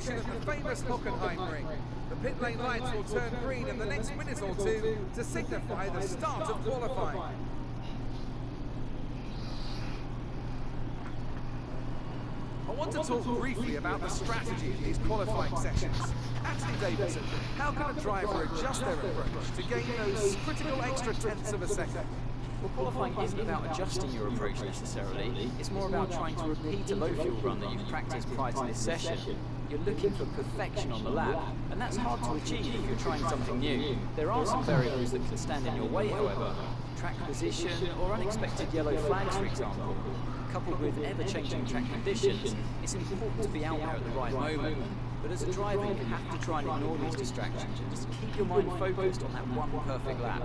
session at the famous Hockenheim ring. The pit lane lights will turn green in the next minute or two to signify the start of qualifying. I want to talk briefly about the strategy in these qualifying sessions. Ashley Davidson, how can a driver adjust their approach to gain those critical extra tenths of a second? Well, qualifying isn't about adjusting your approach necessarily. It's more about trying to repeat a low fuel run that you've practiced prior to this session. You're looking for perfection on the lap, and that's hard to achieve if you're trying something new. There are some variables that can stand in your way, however. Track position or unexpected yellow flags, for example. Coupled with ever-changing track conditions, it's important to be out there at the right moment. But as a driver, you have to try and ignore these distractions and just keep your mind focused on that one perfect lap.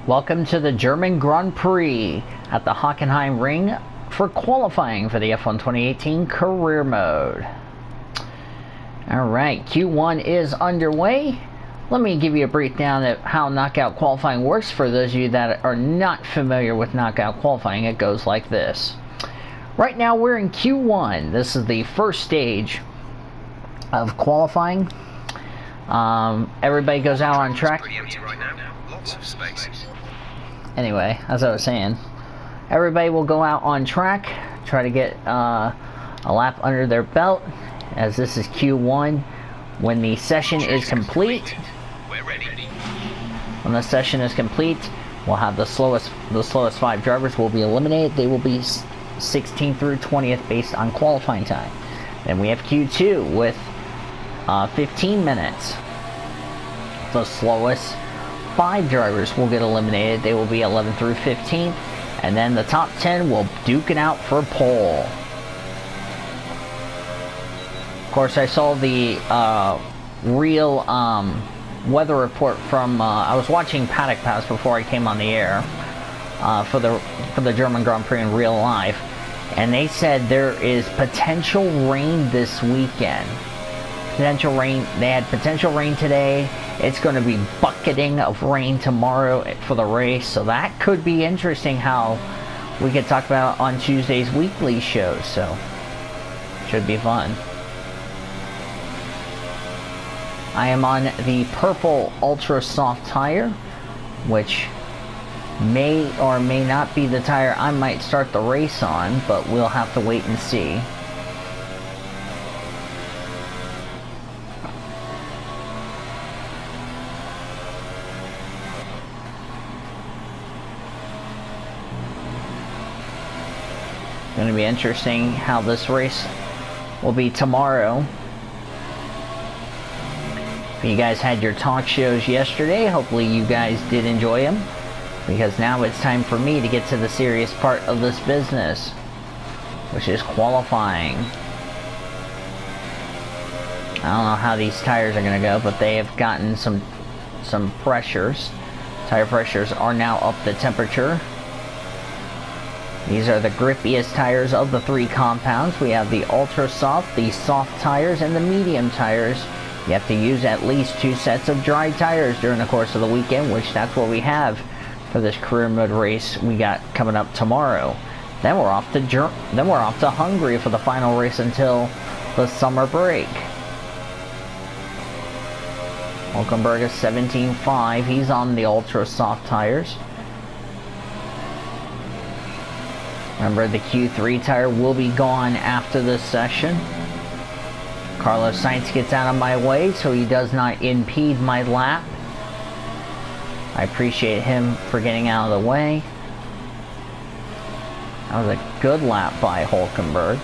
Welcome to the German Grand Prix at the Hockenheim Ring for qualifying for the F1 2018 career mode. Alright, Q1 is underway. Let me give you a breakdown of how knockout qualifying works for those of you that are not familiar with knockout qualifying. It goes like this. Right now we're in Q1. This is the first stage of qualifying. Everybody goes out on track. Pretty empty right now. Lots of space. Anyway, as I was saying, everybody will go out on track, try to get a lap under their belt, as this is Q1. When the session is complete, We're ready. when the session is complete, we'll have the slowest 5 drivers will be eliminated. They will be 16th through 20th based on qualifying time. Then we have Q2 with 15 minutes. The slowest 5 drivers will get eliminated. They will be 11th through 15th, and then the top 10 will duke it out for pole. Of course, I saw the real weather report from. I was watching Paddock Pass before I came on the air for the German Grand Prix in real life, and they said there is potential rain this weekend. Potential rain. They had potential rain today. It's going to be bucketing of rain tomorrow for the race, so that could be interesting. How we could talk about on Tuesday's weekly shows. So should be fun. I am on the purple ultra soft tire, which may or may not be the tire I might start the race on, but we'll have to wait and see. Going to be interesting how this race will be tomorrow. You guys had your talk shows yesterday. Hopefully you guys did enjoy them, because now it's time for me to get to the serious part of this business, which is qualifying. I don't know how these tires are going to go, but they have gotten some pressures. Tire pressures are now up to temperature. These are the grippiest tires of the 3 compounds. We have the ultra soft, the soft tires, and the medium tires. You have to use at least 2 sets of dry tires during the course of the weekend, which that's what we have for this career mode race we got coming up tomorrow. Then we're off to Hungary for the final race until the summer break. Hulkenberg is 17.5. He's on the ultra soft tires. Remember, the Q3 tire will be gone after this session. Carlos Sainz gets out of my way so he does not impede my lap. I appreciate him for getting out of the way. That was a good lap by Hulkenberg.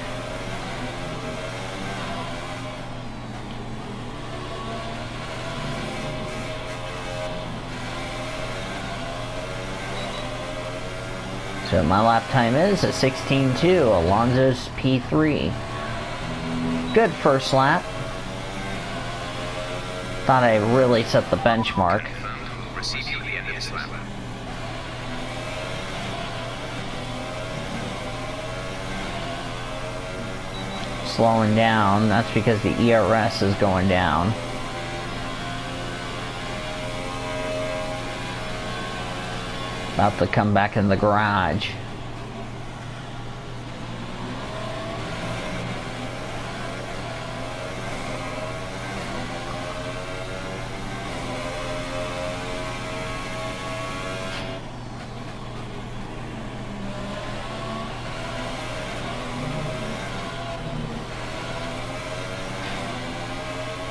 So my lap time is a 16.2, Alonso's P3. Good first lap. Thought I really set the benchmark. We'll receive you at the end of this lap. Slowing down, that's because the ERS is going down. About to come back in the garage.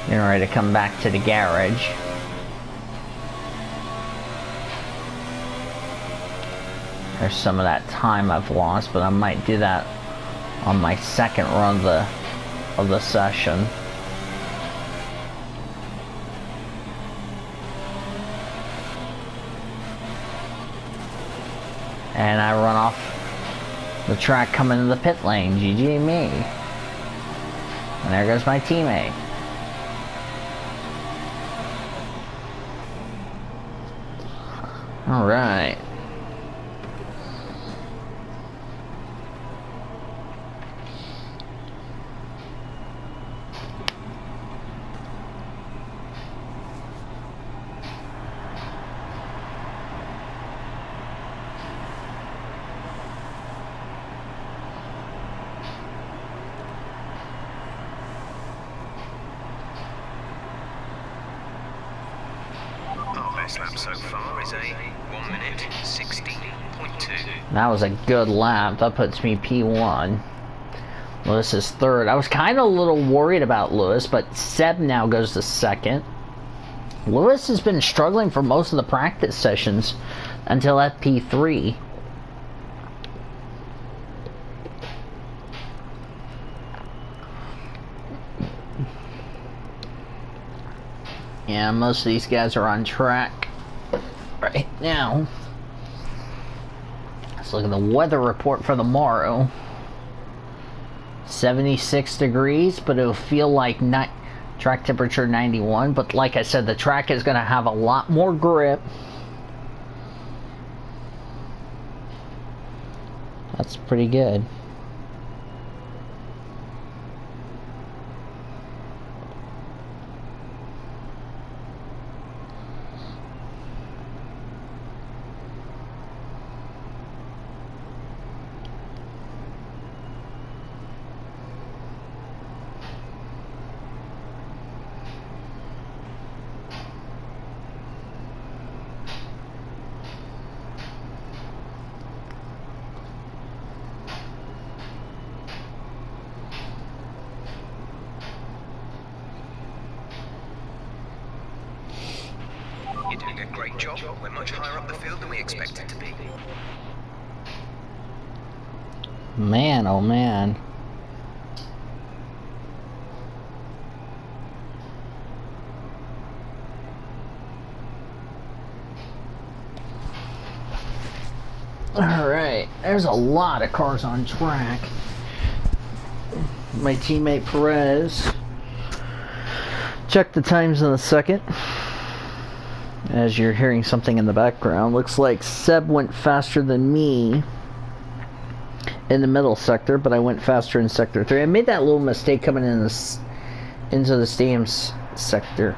Getting ready to come back to the garage. There's some of that time I've lost, but I might do that on my second run of the session. And I run off the track coming to the pit lane. GG me. And there goes my teammate. Alright. Lap so far is a 1 minute 16.2. That was a good lap. That puts me P1. Lewis is third. I was kind of a little worried about Lewis, but Seb now goes to second. Lewis has been struggling for most of the practice sessions until FP3. Yeah, most of these guys are on track right now. Let's look at the weather report for tomorrow. 76 degrees, but it'll feel like track temperature 91. But like I said, the track is going to have a lot more grip. That's pretty good. You're doing a great job. We're much higher up the field than we expected to be. Man, oh man. Alright, there's a lot of cars on track. My teammate Perez. Check the times in a second. As you're hearing something in the background, looks like Seb went faster than me in the middle sector, but I went faster in sector 3. I made that little mistake coming in into the stadium sector.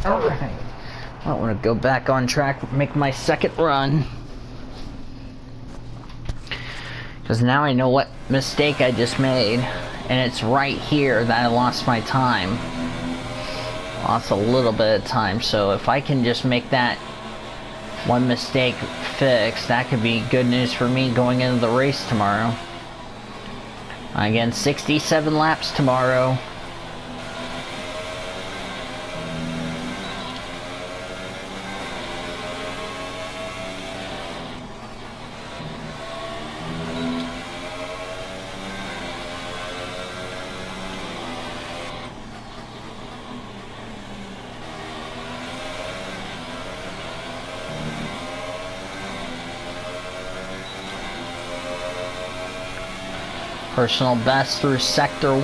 Alright. I want to go back on track, make my second run. Because now I know what mistake I just made. And it's right here that I lost my time. Lost a little bit of time. So if I can just make that one mistake fixed, that could be good news for me going into the race tomorrow. Again, 67 laps tomorrow. Personal best through sector 1.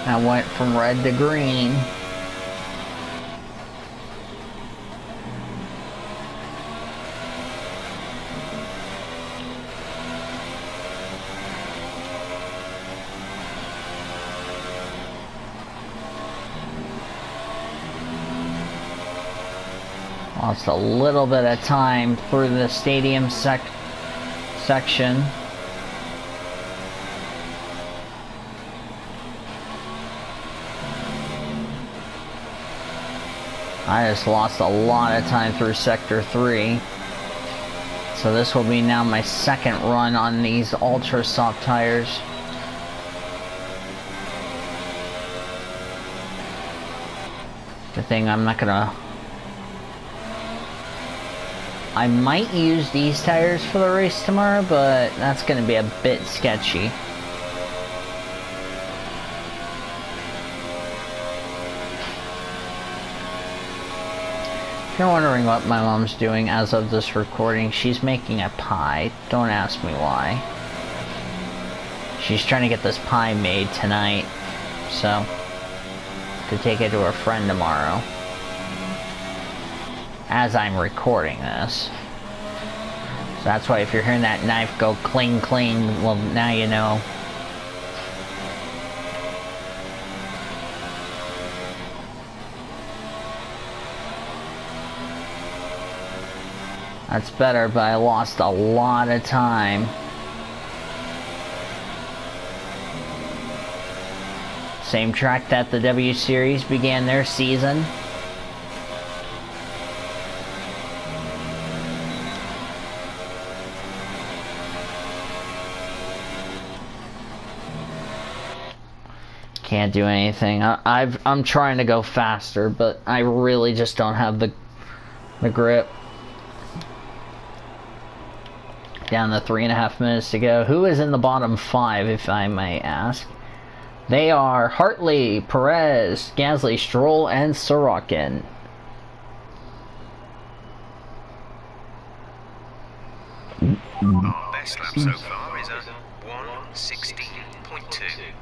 I went from red to green. Lost a little bit of time through the stadium section. I just lost a lot of time through Sector 3. So this will be now my second run on these ultra soft tires. Good thing I'm not gonna... I might use these tires for the race tomorrow, but that's gonna be a bit sketchy. If you're wondering what my mom's doing as of this recording, she's making a pie. Don't ask me why. She's trying to get this pie made tonight, so to take it to her friend tomorrow. As I'm recording this. So that's why if you're hearing that knife go cling cling, well now you know. That's better, but I lost a lot of time. Same track that the W Series began their season. Can't do anything. I'm trying to go faster, but I really just don't have the grip. Down to 3.5 minutes to go. Who is in the bottom 5, if I may ask? They are Hartley, Perez, Gasly, Stroll, and Sorokin. Our best lap so far is a 1:16.2.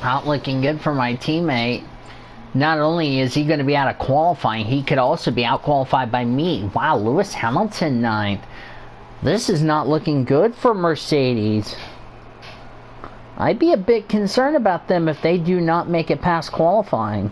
Not looking good for my teammate. Not only is he going to be out of qualifying, he could also be out qualified by me. Wow, Lewis Hamilton 9th. This is not looking good for Mercedes. I'd be a bit concerned about them if they do not make it past qualifying.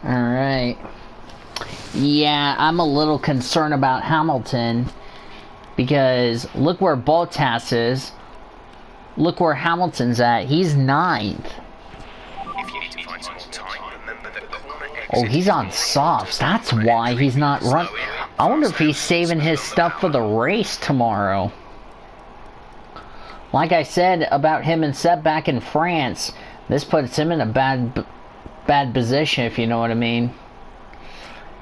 Alright. Yeah, I'm a little concerned about Hamilton. Because look where Bottas is. Look where Hamilton's at. He's 9th. If you need to find some more time, remember that corner exit. Oh, he's on softs. That's why he's not run. I wonder if he's saving his stuff for the race tomorrow. Like I said about him and Seb back in France, this puts him in a bad position, if you know what I mean.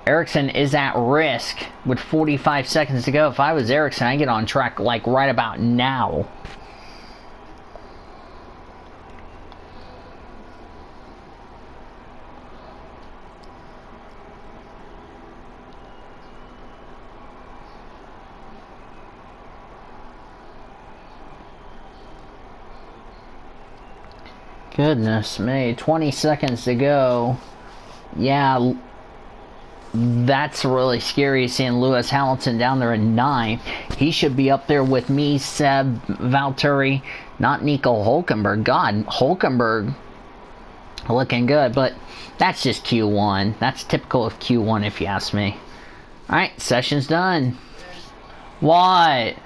Ericsson is at risk with 45 seconds to go. If I was Ericsson, I'd get on track like right about now. Goodness me, 20 seconds to go. Yeah, that's really scary seeing Lewis Hamilton down there in 9th. He should be up there with me, Seb, Valtteri, not Nico Hulkenberg. God, Hulkenberg looking good, but that's just Q1. That's typical of Q1 if you ask me. Alright, session's done. What?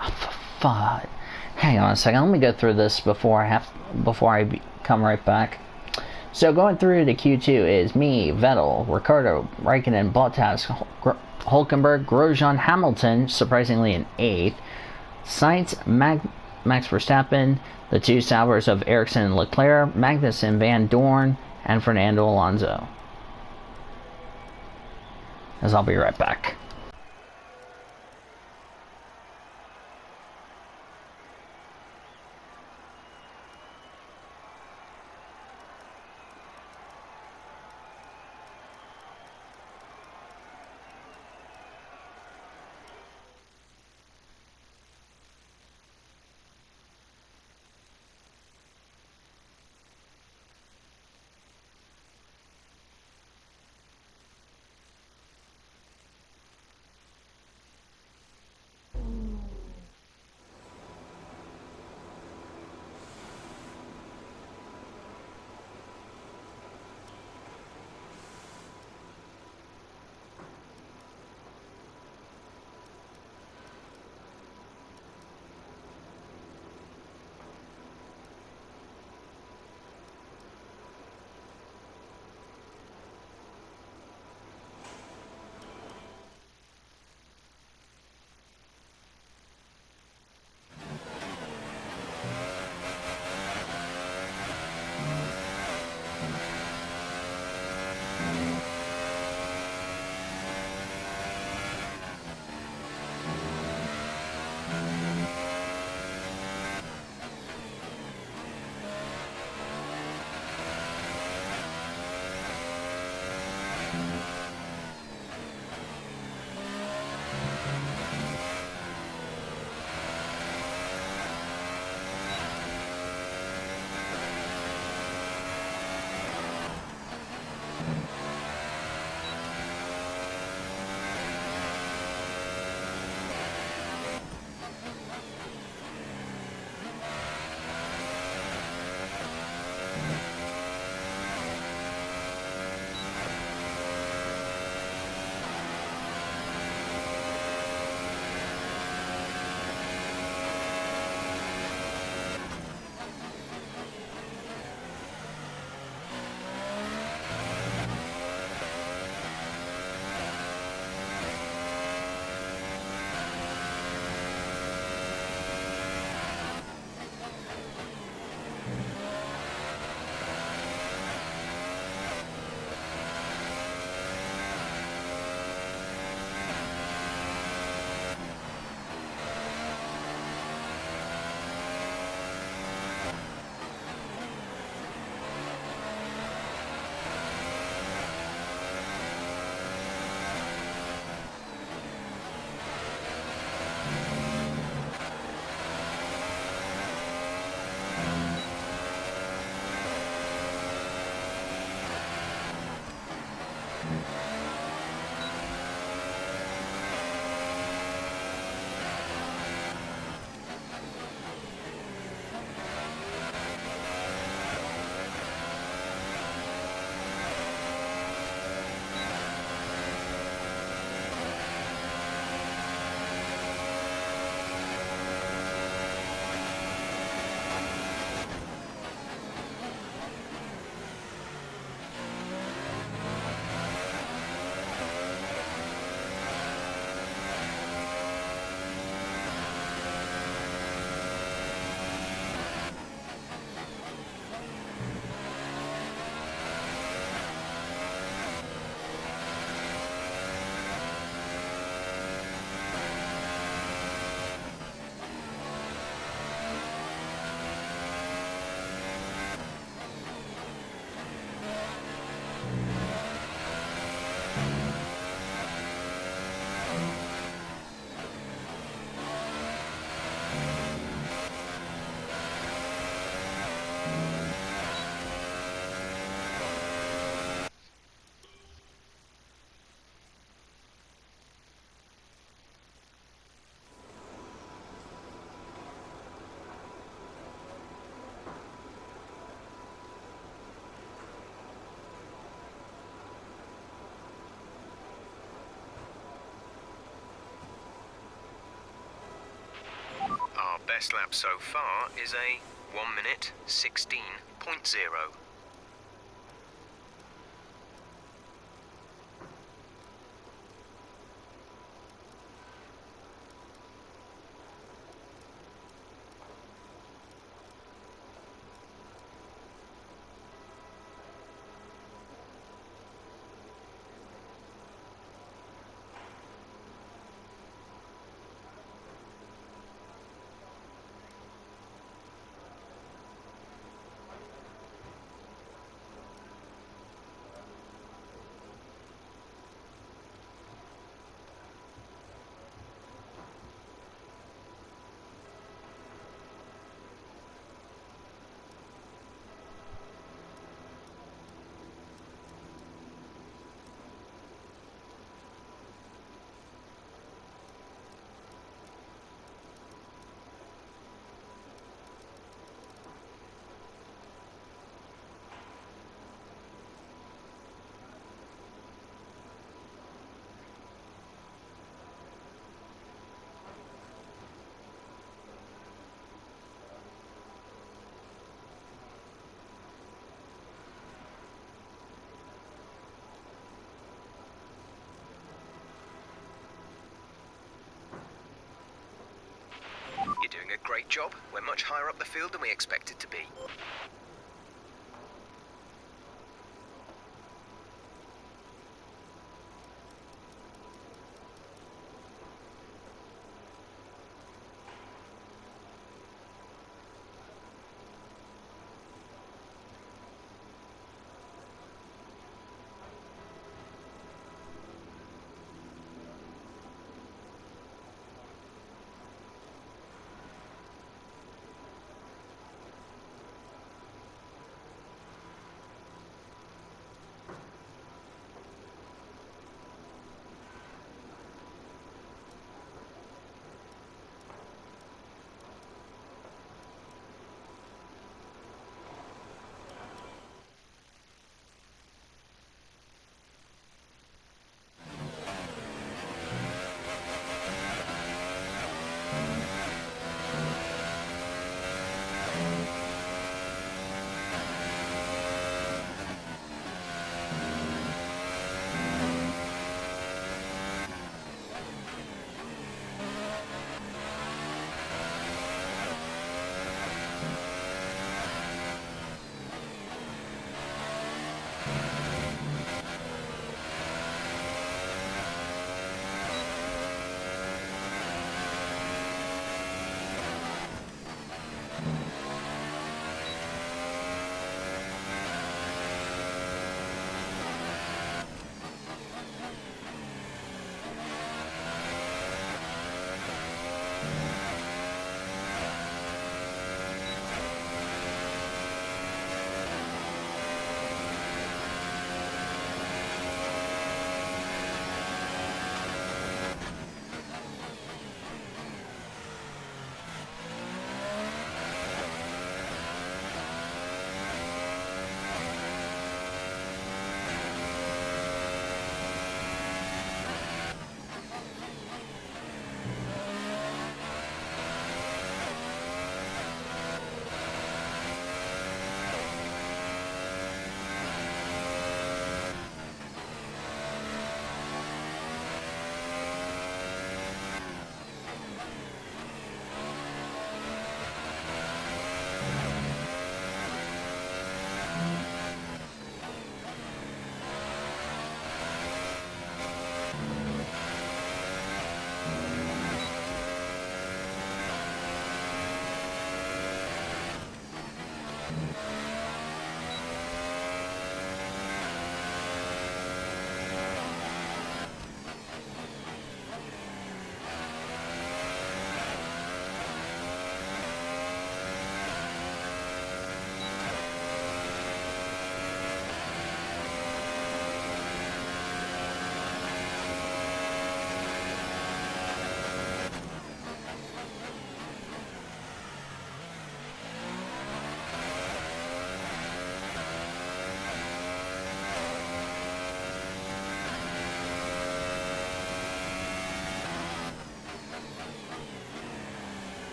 Oh, fuck. Hang on a second, let me go through this before I come right back. So going through to Q2 is me, Vettel, Ricardo, Raikkonen, Bottas, Hulkenberg, Grosjean, Hamilton, surprisingly in 8th, Sainz, Max Verstappen, the 2 Saubers of Ericsson and Leclerc, Magnussen, Van Dorn, and Fernando Alonso. As I'll be right back. best lap so far is a 1 minute 16.0. You're doing a great job. We're much higher up the field than we expected to be.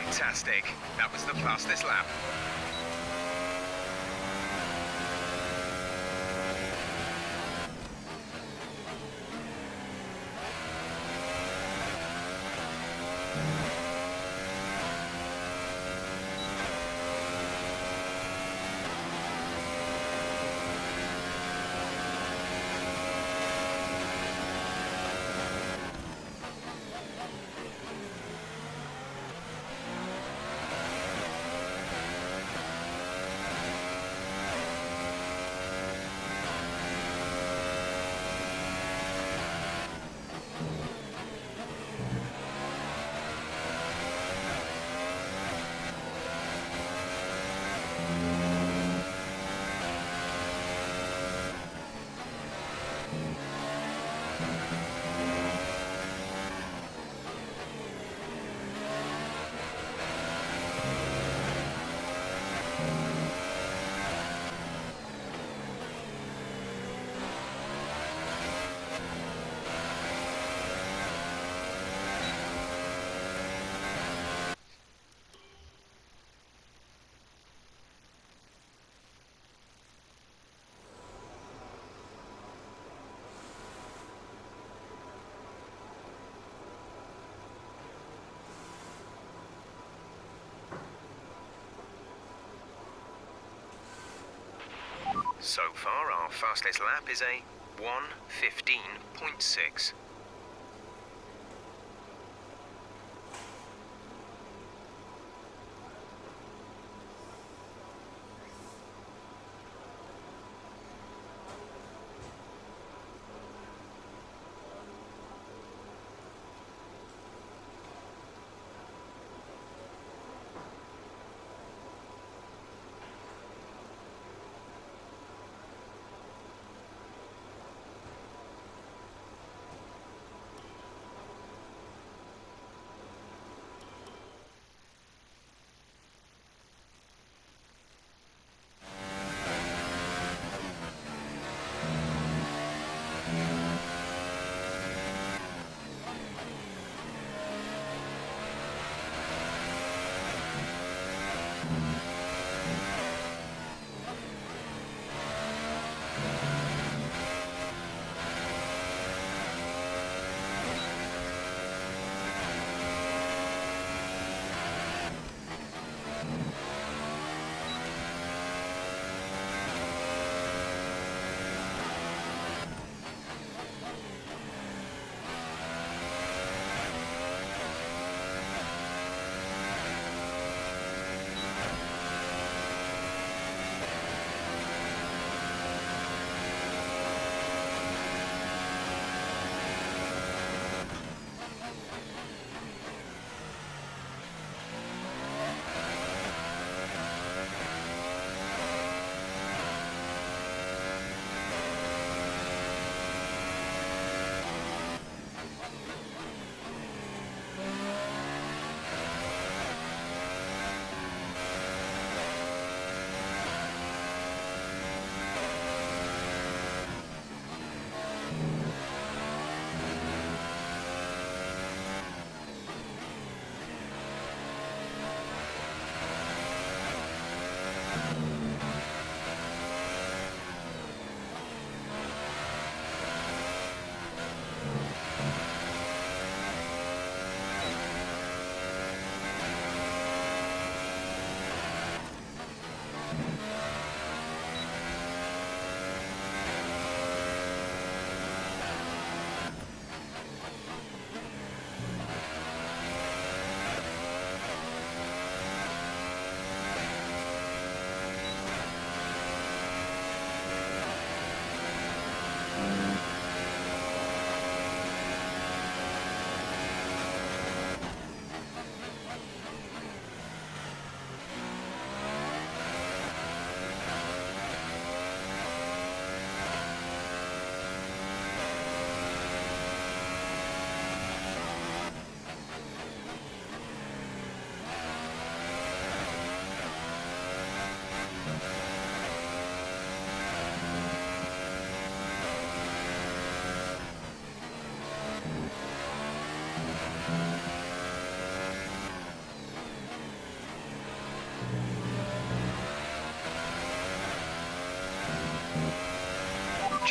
Fantastic. That was the fastest lap. So far, our fastest lap is a 1:15.6.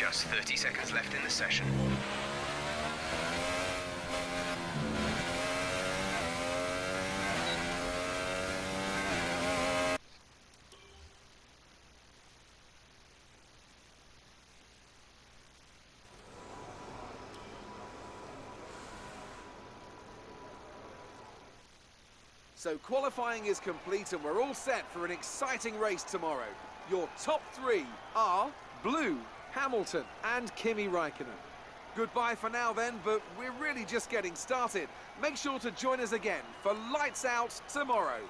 Just 30 seconds left in the session. So qualifying is complete and we're all set for an exciting race tomorrow. Your top three are Blue, Hamilton and Kimi Räikkönen. Goodbye for now then, but we're really just getting started. Make sure to join us again for Lights Out tomorrow.